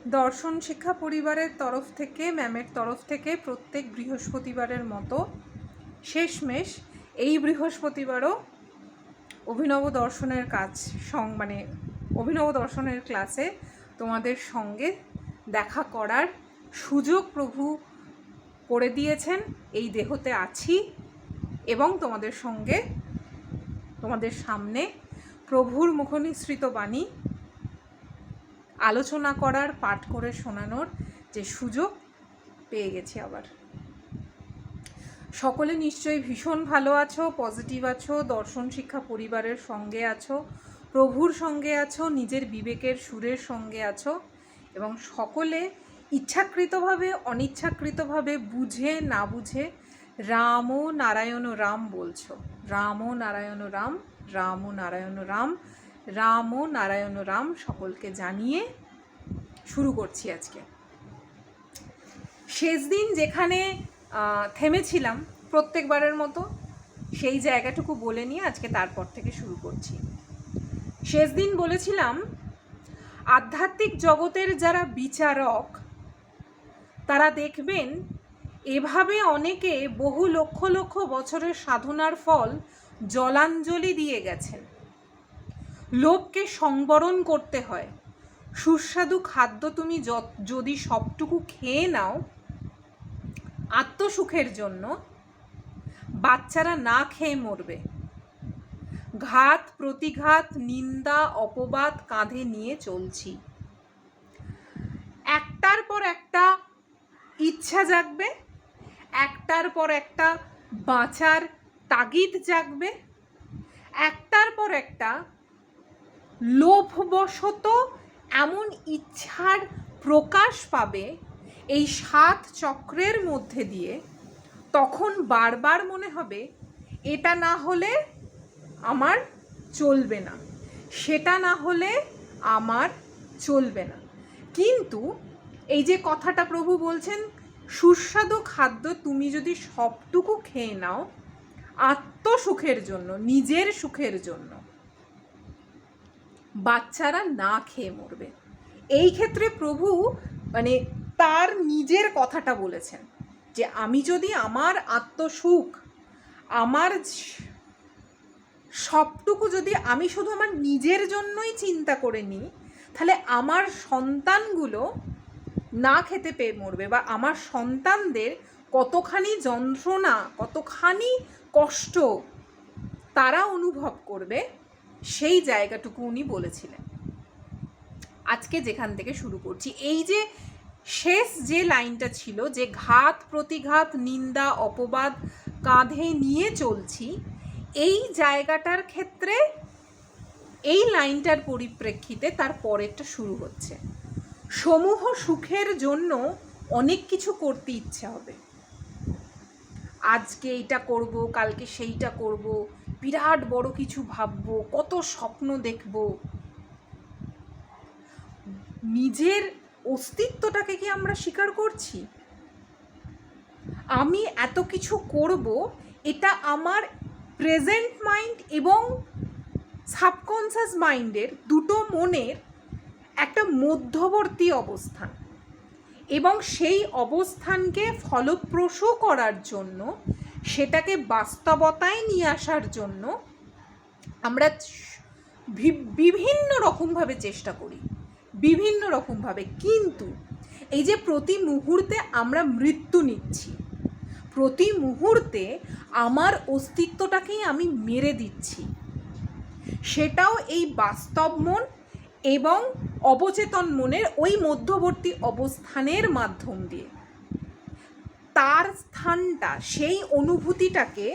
দর্শন শিক্ষা পরিবারের তরফ থেকে, ম্যামের তরফ থেকে প্রত্যেক বৃহস্পতিবারের মতো শেষমেশ এই বৃহস্পতিবারও অভিনব দর্শনের অভিনব দর্শনের ক্লাসে তোমাদের সঙ্গে দেখা করার সুযোগ প্রভু করে দিয়েছেন। এই দেহতে আছি এবং তোমাদের সঙ্গে, তোমাদের সামনে প্রভুর মুখনিসৃত বাণী আলোচনা করার, পাঠ করে শোনানোর যে সুযোগ পেয়ে গেছি আবার। সকলে নিশ্চয়ই ভীষণ ভালো আছো, পজিটিভ আছো, দর্শন শিক্ষা পরিবারের সঙ্গে আছো, প্রভুর সঙ্গে আছো, নিজের বিবেকের সুরের সঙ্গে আছো এবং সকলে ইচ্ছাকৃতভাবে অনিচ্ছাকৃতভাবে বুঝে না বুঝে রাম ও নারায়ণ রাম বলছো। রাম ও নারায়ণ রাম, রাম ও নারায়ণ রাম, রাম ও নারায়ণ রাম সকলকে জানিয়ে শুরু করছি আজকে। শেষ দিন যেখানে থেমেছিলাম প্রত্যেকবারের মতো সেই জায়গাটুকু বলে নিয়ে আজকে তারপর থেকে শুরু করছি। শেষ দিন বলেছিলাম আধ্যাত্মিক জগতের যারা বিচারক তারা দেখবেন এভাবে অনেকে বহু লক্ষ লক্ষ বছরের সাধনার ফল জলাঞ্জলি দিয়ে গেছেন। লোভকে সংবরণ করতে হয়। সুস্বাদু খাদ্য তুমি যদি সবটুকু খেয়ে নাও আত্মসুখের জন্য, বাচ্চারা না খেয়ে মরবে। ঘাত প্রতিঘাত, নিন্দা অপবাদ কাঁধে নিয়ে চলছি। একটার পর একটা ইচ্ছা জাগবে, একটার পর একটা বাঁচার তাগিদ জাগবে, একটার পর একটা লোভবশত এমন ইচ্ছার প্রকাশ পাবে এই 7 চক্রের মধ্যে দিয়ে। তখন বারবার মনে হবে এটা না হলে আমার চলবে না, সেটা না হলে আমার চলবে না। কিন্তু এই যে কথাটা প্রভু বলছেন, সুস্বাদু খাদ্য তুমি যদি সবটুকু খেয়ে নাও আত্মসুখের জন্য, নিজের সুখের জন্য, বাচ্চারা না খেয়ে মরবে। এই ক্ষেত্রে প্রভু তার নিজের কথাটা বলেছেন যে আমি যদি আমার আত্মসুখ, আমার সবটুকু যদি আমি শুধু আমার নিজের জন্যই চিন্তা করে নিই, তাহলে আমার সন্তানগুলো না খেতে পেয়ে মরবে বা আমার সন্তানদের কতখানি যন্ত্রণা, কতখানি কষ্ট তারা অনুভব করবে, সেই জায়গাটুকু উনি বলেছিলেন। আজকে যেখান থেকে শুরু করছি, এই যে শেষ যে লাইনটা ছিল যে ঘাত প্রতিঘাত, নিন্দা অপবাদ কাঁধে নিয়ে চলছি, এই জায়গাটার ক্ষেত্রে এই লাইনটার পরিপ্রেক্ষিতে তার পরেরটা শুরু হচ্ছে। সমূহ সুখের জন্য অনেক কিছু করতে ইচ্ছা হবে। আজকে এইটা করব, কালকে সেইটা করব, বিরাট বড় কিছু ভাববো, কত স্বপ্ন দেখব। নিজের অস্তিত্বটাকে কি আমরা স্বীকার করছি? আমি এত কিছু করব, এটা আমার প্রেজেন্ট মাইন্ড এবং সাবকনসিয়াস মাইন্ডের দুটো মনের একটা মধ্যবর্তী অবস্থান, এবং সেই অবস্থানকে ফলপ্রসূ করার জন্য, সেটাকে বাস্তবতায় নিয়ে আসার জন্য আমরা বিভিন্ন রকমভাবে চেষ্টা করি, বিভিন্ন রকমভাবে। কিন্তু এই যে প্রতি মুহূর্তে আমরা মৃত্যু নিচ্ছি, প্রতি মুহূর্তে আমার অস্তিত্বটাকেই আমি মেরে দিচ্ছি, সেটাও এই বাস্তব মন এবং অবচেতন মনের ওই মধ্যবর্তী অবস্থানের মাধ্যম দিয়ে। তার স্থানটা, সেই অনুভূতিটাকে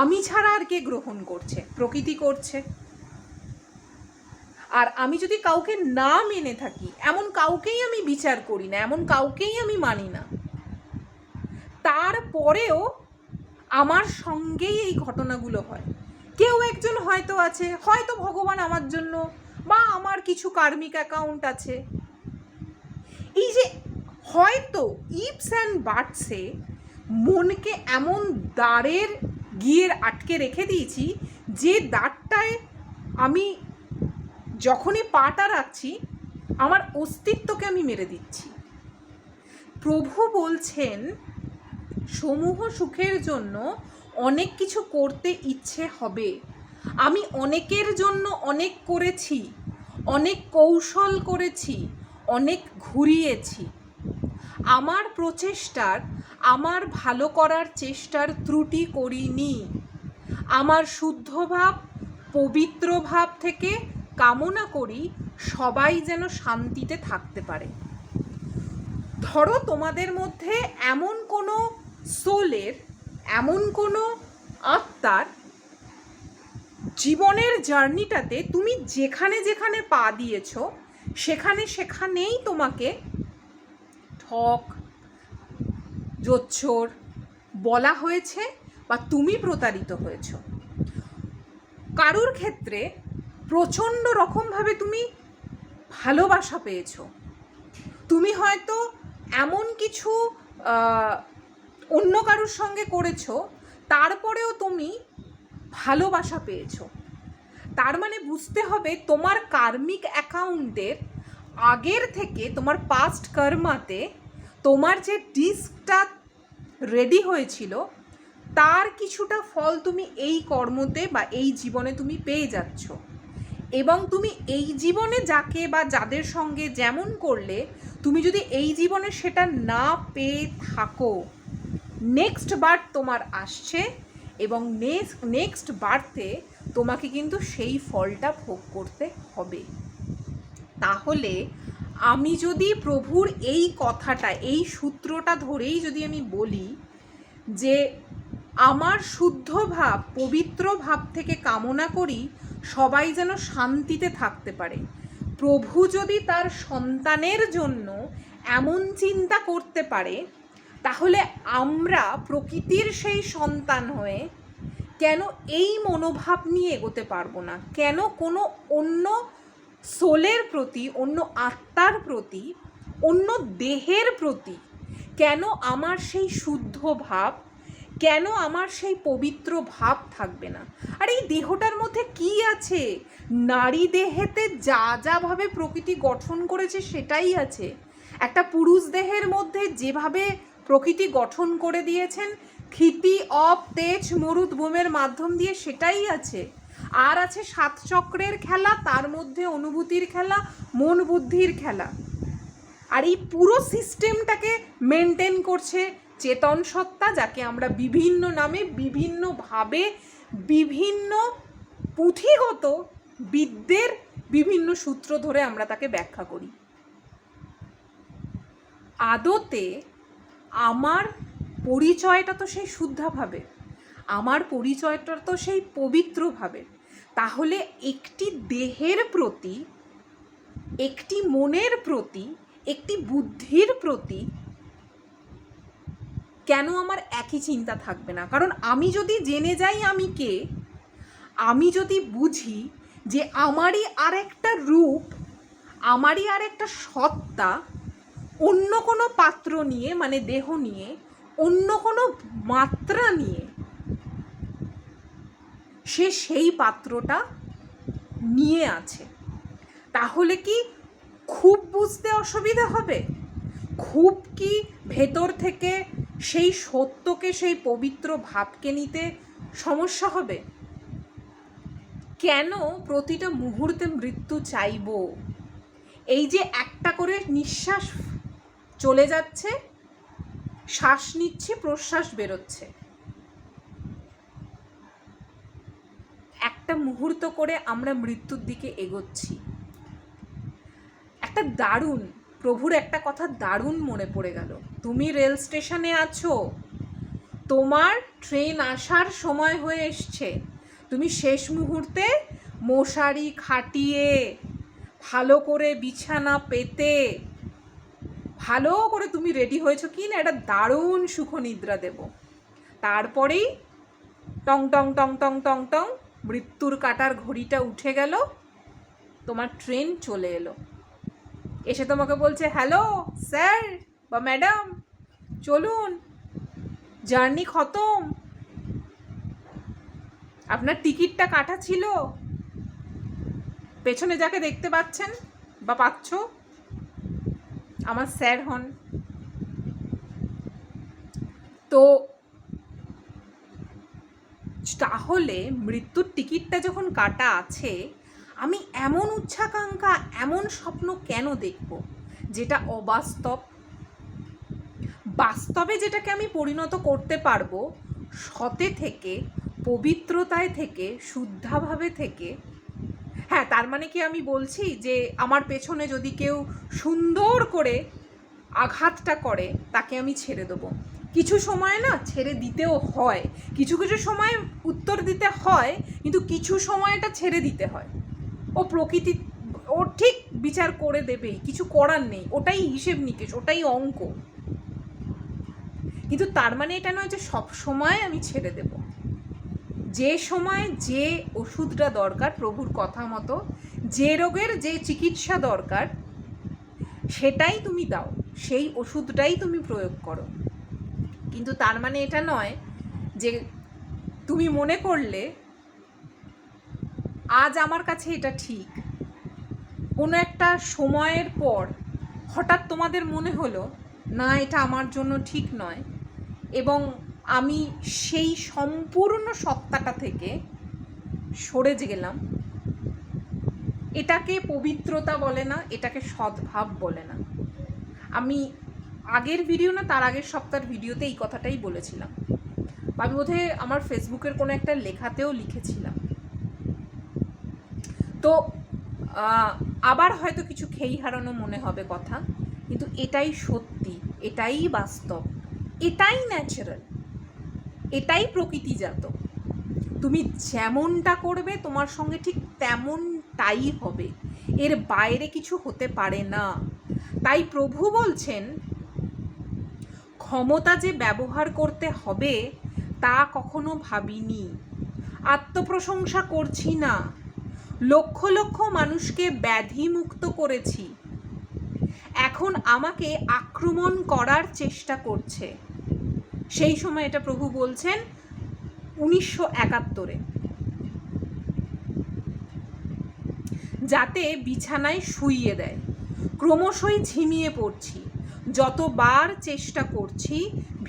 আমি ছাড়া আর কে গ্রহণ করছে? প্রকৃতি করছে। আর আমি যদি কাউকে না মেনে থাকি, এমন কাউকেই আমি বিচার করি না, এমন কাউকেই আমি মানি না, তারপরেও আমার সঙ্গেই এই ঘটনাগুলো হয়। কেউ একজন হয়তো আছে, হয়তো ভগবান আমার জন্য, বা আমার কিছু কার্মিক অ্যাকাউন্ট আছে। এই যে হয়তো ইপস অ্যান্ড বাটসে মনকে এমন দ্বারের গিয়ে আটকে রেখে দিয়েছি, যে দ্বারটায় আমি যখনই পাটা রাখছি আমার অস্তিত্বকে আমি মেরে দিচ্ছি। প্রভু বলছেন সমূহ সুখের জন্য অনেক কিছু করতে ইচ্ছে হবে। আমি অনেকের জন্য অনেক করেছি, অনেক কৌশল করেছি, অনেক ঘুরিয়েছি। আমার প্রচেষ্টার, আমার ভালো করার চেষ্টার ত্রুটি করিনি। আমার শুদ্ধ ভাব, পবিত্র ভাব থেকে কামনা করি সবাই যেন শান্তিতে থাকতে পারে। ধরো তোমাদের মধ্যে এমন কোনো সোলের, এমন কোনো আত্মার জীবনের জার্নিটাতে তুমি যেখানে যেখানে পা দিয়েছ সেখানে সেখানেই তোমাকে ঠক, জোচ্চোর বলা হয়েছে বা তুমি প্রতারিত হয়েছ। কারুর ক্ষেত্রে প্রচণ্ড রকমভাবে তুমি ভালোবাসা পেয়েছো। তুমি হয়তো এমন কিছু অন্য কারুর সঙ্গে করেছো, তারপরেও তুমি ভালোবাসা পেয়েছো। তার মানে বুঝতে হবে তোমার কার্মিক অ্যাকাউন্টের আগের থেকে, তোমার পাস্ট কর্মাতে তোমার যে ডিস্কটা রেডি হয়েছিল তার কিছুটা ফল তুমি এই কর্মতে বা এই জীবনে তুমি পেয়ে যাচ্ছ। এবং তুমি এই জীবনে যাকে বা যাদের সঙ্গে যেমন করলে, তুমি যদি এই জীবনে সেটা না পেয়ে থাকো, নেক্সট বার্থ তোমার আসছে এবং নেক্সট বার্থে তোমাকে কিন্তু সেই ফলটা ভোগ করতে হবে। তাহলে আমি যদি প্রভুর এই কথাটা, এই সূত্রটা ধরেই যদি আমি বলি যে আমার শুদ্ধ ভাব, পবিত্র ভাব থেকে কামনা করি সবাই যেন শান্তিতে থাকতে পারে। প্রভু যদি তার সন্তানের জন্য এমন চিন্তা করতে পারে, তাহলে আমরা প্রকৃতির সেই সন্তান হয়ে কেন এই মনোভাব নিয়ে এগোতে পারবো না? কেন কোনো অন্য সোলের প্রতি, অন্য আত্মার প্রতি, অন্য দেহের প্রতি কেন আমার সেই শুদ্ধ ভাব, কেন আমার সেই পবিত্র ভাব থাকবে না? আর এই দেহটার মধ্যে কি আছে? নারী দেহেতে যা যাভাবে প্রকৃতি গঠন করেছে সেটাই আছে। একটা পুরুষ দেহের মধ্যে যেভাবে প্রকৃতি গঠন করে দিয়েছেন ক্ষিতি, অপ, তেজ, মরুদ, বোমের মাধ্যম দিয়ে, সেটাই আছে। আর আছে 7 চক্রের খেলা, তার মধ্যে অনুভূতির খেলা, মন বুদ্ধির খেলা। আর এই পুরো সিস্টেমটাকে মেনটেন করছে চেতন সত্তা, যাকে আমরা বিভিন্ন নামে, বিভিন্নভাবে, বিভিন্ন পুঁথিগত বিদ্যের বিভিন্ন সূত্র ধরে আমরা তাকে ব্যাখ্যা করি। আদতে আমার পরিচয়টা তো সেই শুদ্ধভাবে, আমার পরিচয়টা তো সেই পবিত্রভাবে। তাহলে একটি দেহের প্রতি, একটি মনের প্রতি, একটি বুদ্ধির প্রতি কেন আমার একই চিন্তা থাকবে না? কারণ আমি যদি জেনে যাই আমি কে, আমি যদি বুঝি যে আমারই আর একটা রূপ, আমারই আর একটা সত্তা অন্য কোনো পাত্র নিয়ে, মানে দেহ নিয়ে, অন্য কোনো মাত্রা নিয়ে সে সেই পাত্রটা নিয়ে আছে, তাহলে কি খুব বুঝতে অসুবিধা হবে? খুব কি ভেতর থেকে সেই সত্যকে, সেই পবিত্র ভাবকে নিতে সমস্যা হবে? কেন প্রতিটা মুহূর্তে মৃত্যু চাইব? এই যে একটা করে নিঃশ্বাস চলে যাচ্ছে, শ্বাস নিচ্ছি, প্রশ্বাস বেরোচ্ছে, একটা মুহূর্ত করে আমরা মৃত্যুর দিকে এগোচ্ছি। একটা দারুণ, প্রভুর একটা কথা দারুণ মনে পড়ে গেল। তুমি রেল স্টেশনে আছো, তোমার ট্রেন আসার সময় হয়ে এসছে, তুমি শেষ মুহূর্তে মশারি খাটিয়ে, ভালো করে বিছানা পেতে, ভালো করে তুমি রেডি হয়েছো কি না, একটা দারুণ সুখনিদ্রা দেব। তারপরেই টং টং টং টং টং টং মৃত্যুর কাটার ঘড়িটা উঠে গেল, তোমার ট্রেন চলে এলো, এসে তোমাকে বলছে হ্যালো স্যার বা ম্যাডাম, চলুন, জার্নি খতম, আপনার টিকিটটা কাটা ছিল। পেছনে যাকে দেখতে পাচ্ছেন বা পাচ্ছ আমার স্যার হন। তো তাহলে মৃত্যুর টিকিটটা যখন কাটা আছে, আমি এমন উচ্চাকাঙ্ক্ষা, এমন স্বপ্ন কেন দেখব যেটা অবাস্তব? বাস্তবে যেটাকে আমি পরিণত করতে পারবো, সতে থেকে, পবিত্রতায় থেকে, শুদ্ধাভাবে থেকে। হ্যাঁ, তার মানে কি আমি বলছি যে আমার পেছনে যদি কেউ সুন্দর করে আঘাতটা করে তাকে আমি ছেড়ে দেবো? কিছু সময় না ছেড়ে দিতেও হয়, কিছু কিছু সময় উত্তর দিতে হয়, কিন্তু কিছু সময়টা ছেড়ে দিতে হয়। ও প্রকৃতি ও ঠিক বিচার করে দেবেই, কিছু করার নেই, ওটাই হিসেব নিকেশ, ওটাই অঙ্ক। কিন্তু তার মানে এটা নয় যে সব সময় আমি ছেড়ে দেব। যে সময় যে ওষুধটা দরকার, প্রভুর কথা মতো যে রোগের যে চিকিৎসা দরকার সেটাই তুমি দাও, সেই ওষুধটাই তুমি প্রয়োগ করো। কিন্তু তার মানে এটা নয় যে তুমি মনে করলে আজ আমার কাছে এটা ঠিক, কোনো একটা সময়ের পর হঠাৎ তোমাদের মনে হলো না এটা আমার জন্য ঠিক নয়, এবং আমি সেই সম্পূর্ণ সত্তাটা থেকে সরে গেলাম। এটাকে পবিত্রতা বলে না, এটাকে সদ্ভাব বলে না। আমি আগের ভিডিও না তার আগের সপ্তাহের ভিডিওতে এই কথাটাই বলেছিলাম, আমি বোধহয় আমার ফেসবুকের কোনো একটা লেখাতেও লিখেছিলাম। তো আবার হয়তো কিছু খেই হারানো মনে হবে কথা, কিন্তু এটাই সত্যি, এটাই বাস্তব, এটাই ন্যাচারাল, এটাই প্রকৃতিজাত। তুমি যেমনটা করবে তোমার সঙ্গে ঠিক তেমনটাই হবে, এর বাইরে কিছু হতে পারে না। তাই প্রভু বলছেন ক্ষমতা যে ব্যবহার করতে হবে তা কখনো ভাবিনি, আত্মপ্রশংসা করছি না, লক্ষ লক্ষ মানুষকে ব্যাধিমুক্ত করেছি, এখন আমাকে আক্রমণ করার চেষ্টা করছে। সেই সময় এটা প্রভু বলছেন 1971, যাতে বিছানায় শুইয়ে দেয়। ক্রমশই ঝিমিয়ে পড়ছি, যতবার চেষ্টা করছি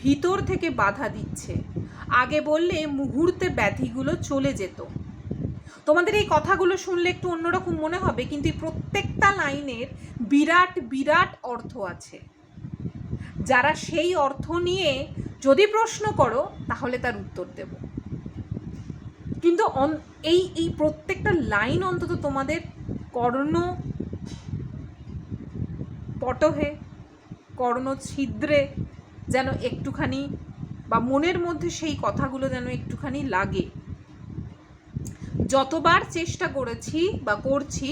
ভিতর থেকে বাধা দিচ্ছে। আগে বললে মুহূর্তে ব্যাধিগুলো চলে যেত। তোমাদের এই কথাগুলো শুনলে একটু অন্যরকম মনে হবে, কিন্তু প্রত্যেকটা লাইনের বিরাট বিরাট অর্থ আছে। যারা সেই অর্থ নিয়ে যদি প্রশ্ন করো তাহলে তার উত্তর দেব, কিন্তু এই প্রত্যেকটা লাইন অন্তত তোমাদের কর্ণ পটহে, কর্ণ ছিদ্রে যেন একটুখানি, বা মনের মধ্যে সেই কথাগুলো যেন একটুখানি লাগে। যতবার চেষ্টা করেছি বা করছি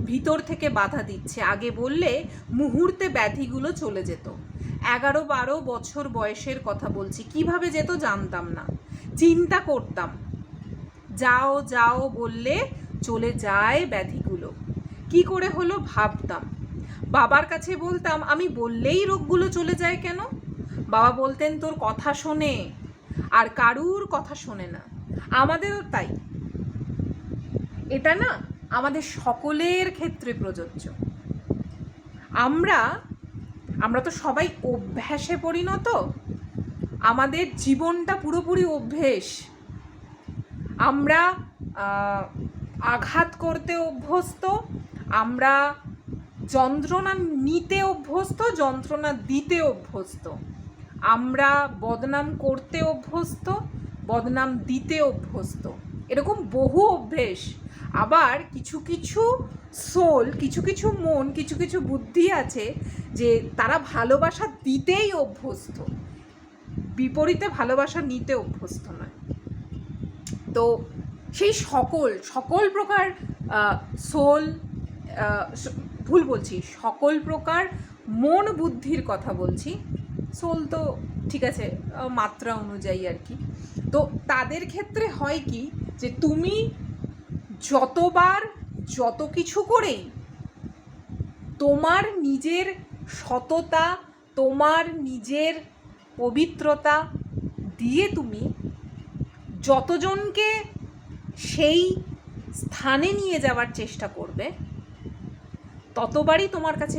ভিতর থেকে বাধা দিচ্ছে। আগে বললে মুহূর্তে ব্যাধিগুলো চলে যেত। 11-12 বছর বয়সের কথা বলছি, কিভাবে যেত জানতাম না, চিন্তা করতাম, যাও যাও বললে চলে যায় ব্যাধিগুলো, কি করে হলো ভাবতাম। বাবার কাছে বলতাম আমি বললেই রোগগুলো চলে যায় কেন? বাবা বলতেন তোর কথা শোনে, আর কারুর কথা শোনে না। আমাদেরও তাই, এটা না আমাদের সকলের ক্ষেত্রে প্রযোজ্য। আমরা তো সবাই অভ্যাসে পরিণত, আমাদের জীবনটা পুরোপুরি অভ্যেস। আমরা আঘাত করতে অভ্যস্ত, আমরা যন্ত্রণা নিতে অভ্যস্ত, যন্ত্রণা দিতে অভ্যস্ত, আমরা বদনাম করতে অভ্যস্ত, বদনাম দিতে অভ্যস্ত, এরকম বহু অভ্যেস। আবার কিছু কিছু সোল, কিছু কিছু মন, কিছু কিছু বুদ্ধি আছে যে তারা ভালোবাসা দিতেই অভ্যস্ত, বিপরীতে ভালোবাসা নিতে অভ্যস্ত নয়। তো সেই সকল প্রকার সোল, ভুল বলছি, সকল প্রকার মন বুদ্ধির কথা বলছি, সোল তো ঠিক আছে মাত্রা অনুযায়ী আর কি। তো তাদের ক্ষেত্রে হয় কি যে তুমি যতবার যত কিছু করেই তোমার নিজের সততা, তোমার নিজের পবিত্রতা দিয়ে তুমি যতজনকে সেই স্থানে নিয়ে যাওয়ার চেষ্টা করবে, ততবারই তোমার কাছে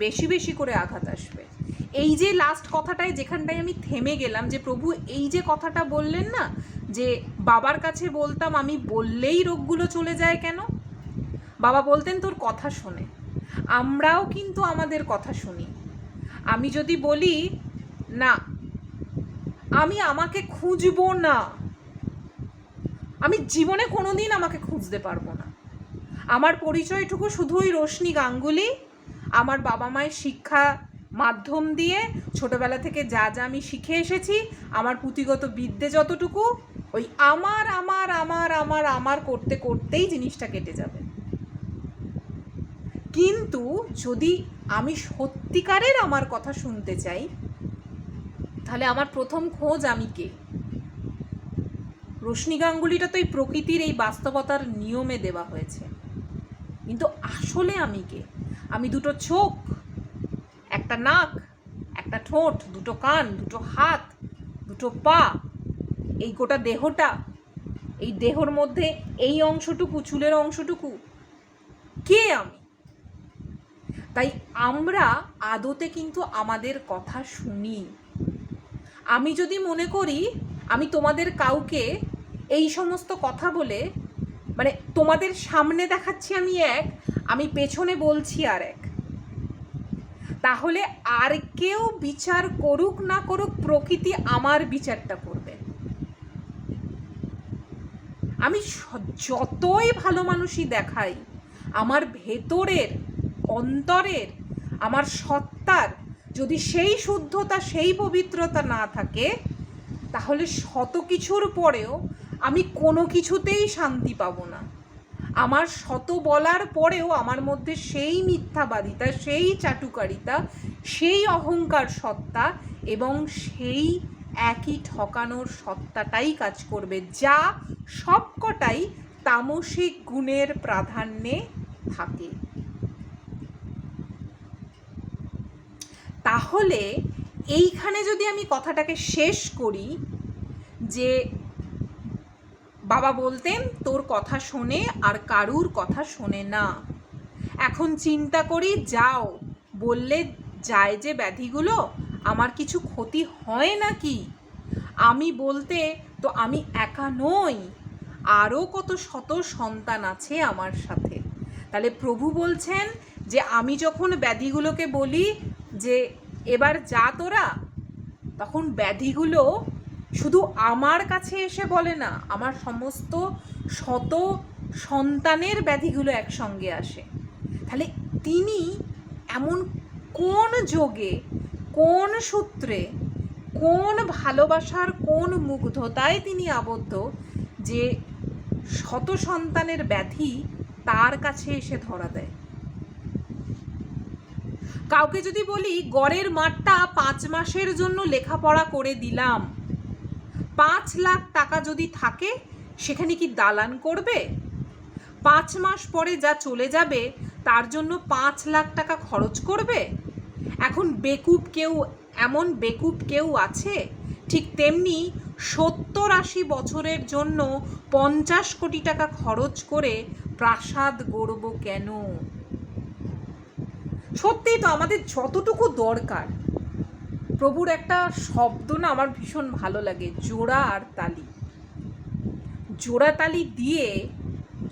বেশি বেশি করে আঘাত আসবে। এই যে লাস্ট কথাটায় যেখানটায় আমি থেমে গেলাম, যে প্রভু এই যে কথাটা বললেন না, যে বাবার কাছে বলতাম আমি বললেই রোগগুলো চলে যায় কেন, বাবা বলতেন তোর কথা শোনে। আমরাও কিন্তু আমাদের কথা শুনি। আমি যদি বলি না আমি আমাকে খুঁজবো না, আমি জীবনে কোনোদিন আমাকে খুঁজতে পারবো না, আমার পরিচয়টুকু শুধুই রোশনি গাঙ্গুলি, আমার বাবা মায়ের শিক্ষা মাধ্যম দিয়ে ছোটবেলা থেকে যা যা আমি শিখে এসেছি, আমার পুঁথিগত বিদ্যে যতটুকু, ওই আমার আমার আমার আমার আমার করতে করতেই জিনিসটা কেটে যাবে। কিন্তু যদি আমি সত্যিকারের আমার কথা শুনতে চাই, তাহলে আমার প্রথম খোঁজ আমি কে। রোশনি গাঙ্গুলিটা তো এই প্রকৃতির এই বাস্তবতার নিয়মে দেওয়া হয়েছে, কিন্তু আসলে আমি কে? আমি দুটো চোখ, একটা নাক, একটা ঠোঁট, দুটো কান, দুটো হাত, দুটো পা, এই গোটা দেহটা, এই দেহর মধ্যে এই অংশটুকু, চুলের অংশটুকু, কে আমি? তাই আমরা আদতে কিন্তু আমাদের কথা শুনি। আমি যদি মনে করি আমি তোমাদের কাউকে এই সমস্ত কথা বলে, মানে তোমাদের সামনে দেখাচ্ছি আমি এক, আমি পেছনে বলছি আর এক, তাহলে আর কেউ বিচার করুক না করুক, প্রকৃতি আমার বিচারটা করবে। আমি যতই ভালো মানুষই দেখাই, আমার ভেতরের অন্তরের আমার সত্তার যদি সেই শুদ্ধতা সেই পবিত্রতা না থাকে, তাহলে শত কিছুর পরেও আমি কোনো কিছুতেই শান্তি পাবো না। আমার শত বলার পরেও আমার মধ্যে সেই মিথ্যাবাদিতা, সেই চাটুকারিতা, সেই অহংকার সত্তা এবং সেই একই ঠকানোর সত্তাটাই কাজ করবে, যা সবকটাই তামসিক গুণের প্রাধান্যে থাকে। তাহলে এইখানে যদি আমি কথাটাকে শেষ করি, যে বাবা বলতেন তোর কথা শোনে আর কারুর কথা শোনে না। এখন চিন্তা করি, যাও বললে যায় যে ব্যাধিগুলো, আমার কিছু ক্ষতি হয় নাকি? আমি বলতে তো আমি একা নই, আরও কত শত সন্তান আছে আমার সাথে। তাহলে প্রভু বলছেন যে আমি যখন ব্যাধিগুলোকে বলি যে এবার যা তোরা, তখন ব্যাধিগুলো শুধু আমার কাছে এসে বলে না, আমার সমস্ত শত সন্তানের ব্যাধিগুলো একসঙ্গে আসে। তাহলে তিনি এমন কোন যোগে, কোন সূত্রে, কোন ভালোবাসার কোন মুগ্ধতায় তিনি আবদ্ধ, যে শত সন্তানের ব্যাধি তার কাছে এসে ধরা দেয়। কাউকে যদি বলি গড়ের মাঠটা 5 মাসের জন্য লেখাপড়া করে দিলাম, 5 লাখ টাকা যদি থাকে, সেখানে কি দালান করবে? 5 মাস পরে যা চলে যাবে তার জন্য 5 লাখ টাকা খরচ করবে? এখন এমন বেকুব কেউ আছে? ঠিক তেমনি 70-80 বছরের জন্য 50 কোটি টাকা খরচ করে প্রাসাদ গড়ব কেন? সত্যিই তো আমাদের যতটুকু দরকার, প্রভুর একটা শব্দ না আমার ভীষণ ভালো লাগে, জোড়া আর তালি। জোড়া তালি দিয়ে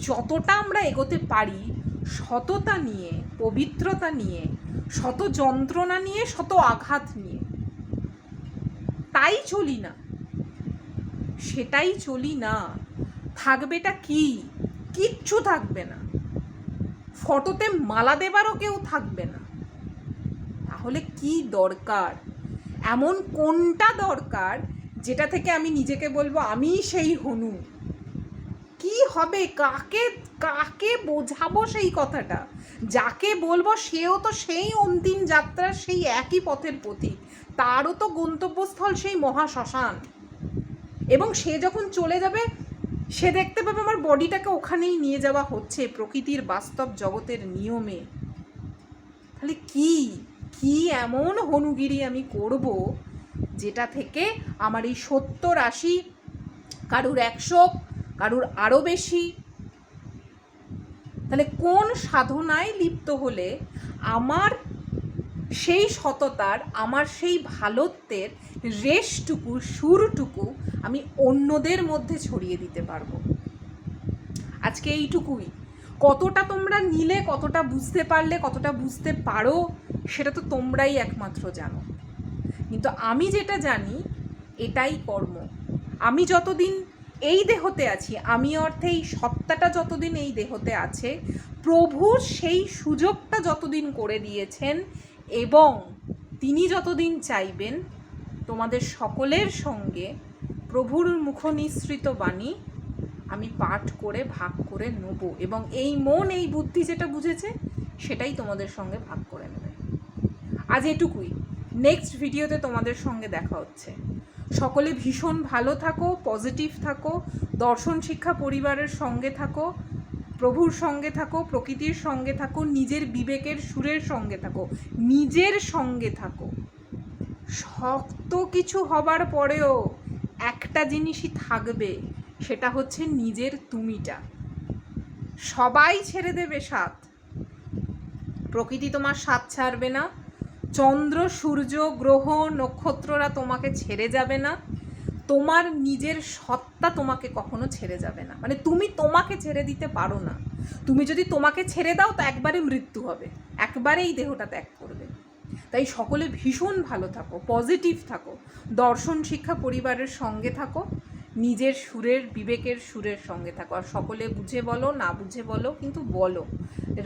যতটা আমরা এগোতে পারি, সততা নিয়ে, পবিত্রতা নিয়ে, শত যন্ত্রণা নিয়ে, শত আঘাত নিয়ে, তাই চলি না, সেটাই চলি না, থাকবেটা কি? কিচ্ছু থাকবে না, ফটোতে মালা দেবারও কেউ থাকবে না। তাহলে কি দরকার? এমন কোনটা দরকার যেটা থেকে আমি নিজেকে বলবো আমি সেই হনু? কি হবে? কাকে কাকে বোঝাবো সেই কথাটা? যাকে বলবো সেও তো সেই অন্তিম যাত্রার সেই একই পথের পথিক, তারও তো গন্তব্যস্থল সেই মহাশ্মশান। এবং সে যখন চলে যাবে, সে দেখতে পাবে আমার বডিটাকে ওখানেই নিয়ে যাওয়া হচ্ছে প্রকৃতির বাস্তব জগতের নিয়মে। তাহলে কি এমন হনুগিরি আমি করব যেটা থেকে আমার এই 70-80, কারুর 100, কারুর আরও বেশি, তাহলে কোন সাধনায় লিপ্ত হলে আমার সেই সততার, আমার সেই ভালোত্বের রেশটুকু, সুরটুকু আমি অন্যদের মধ্যে ছড়িয়ে দিতে পারবো। আজকে এইটুকুই। কতটা তোমরা নিলে, কতটা বুঝতে পারলে, কতটা বুঝতে পারো, সেটা তো তোমরাই একমাত্র জানো। কিন্তু আমি যেটা জানি, এটাই কর্ম। আমি যতদিন এই দেহতে আছি, আমি অর্থে এই সত্তাটা যতদিন এই দেহতে আছে, প্রভুর সেই সুযোগটা যতদিন করে দিয়েছেন এবং তিনি যতদিন চাইবেন, তোমাদের সকলের সঙ্গে প্রভুর মুখনিসৃত বাণী আমি পাঠ করে ভাগ করে নেব, এবং এই মন, এই বুদ্ধি যেটা বুঝেছে সেটাই তোমাদের সঙ্গে ভাগ করে নেবে। আজ এটুকুই। নেক্সট ভিডিওতে তোমাদের সঙ্গে দেখা হচ্ছে। সকলে ভীষণ ভালো থাকো, পজিটিভ থাকো, দর্শন শিক্ষা পরিবারের সঙ্গে থাকো, প্রভুর সঙ্গে থাকো, প্রকৃতির সঙ্গে থাকো, নিজের বিবেকের সুরের সঙ্গে থাকো, নিজের সঙ্গে থাকো। শক্ত কিছু হবার পরেও একটা জিনিসই থাকবে, সেটা হচ্ছে নিজের তুমিটা। সবাই ছেড়ে দেবে সাথ, প্রকৃতি তোমার সাথ ছাড়বে না, চন্দ্র, সূর্য, গ্রহ, নক্ষত্ররা তোমাকে ছেড়ে যাবে না, তোমার নিজের সত্তা তোমাকে কখনো ছেড়ে যাবে না। মানে তুমি তোমাকে ছেড়ে দিতে পারো না। তুমি যদি তোমাকে ছেড়ে দাও তো একবারে মৃত্যু হবে, একবারে এই দেহটা ত্যাগ করবে। তাই সকলে ভীষণ ভালো থাকো, পজিটিভ থাকো, দর্শন শিক্ষা পরিবারের সঙ্গে থাকো, নিজের সুরের, বিবেকের সুরের সঙ্গে থাকো। আর সকলে বুঝে বলো, না বুঝে বলো, কিন্তু বলো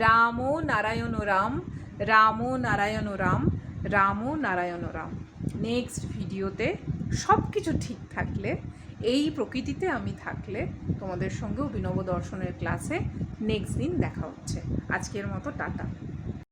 রাম নারায়ণ রাম, রাম নারায়ণ রাম, রাম নারায়ণ রাম। নেক্সট ভিডিওতে সব কিছু ঠিক থাকলে, এই প্রকৃতিতে আমি থাকলে, তোমাদের সঙ্গে অভিনব দর্শনের ক্লাসে নেক্সট দিন দেখা হচ্ছে। আজকের মতো টাটা।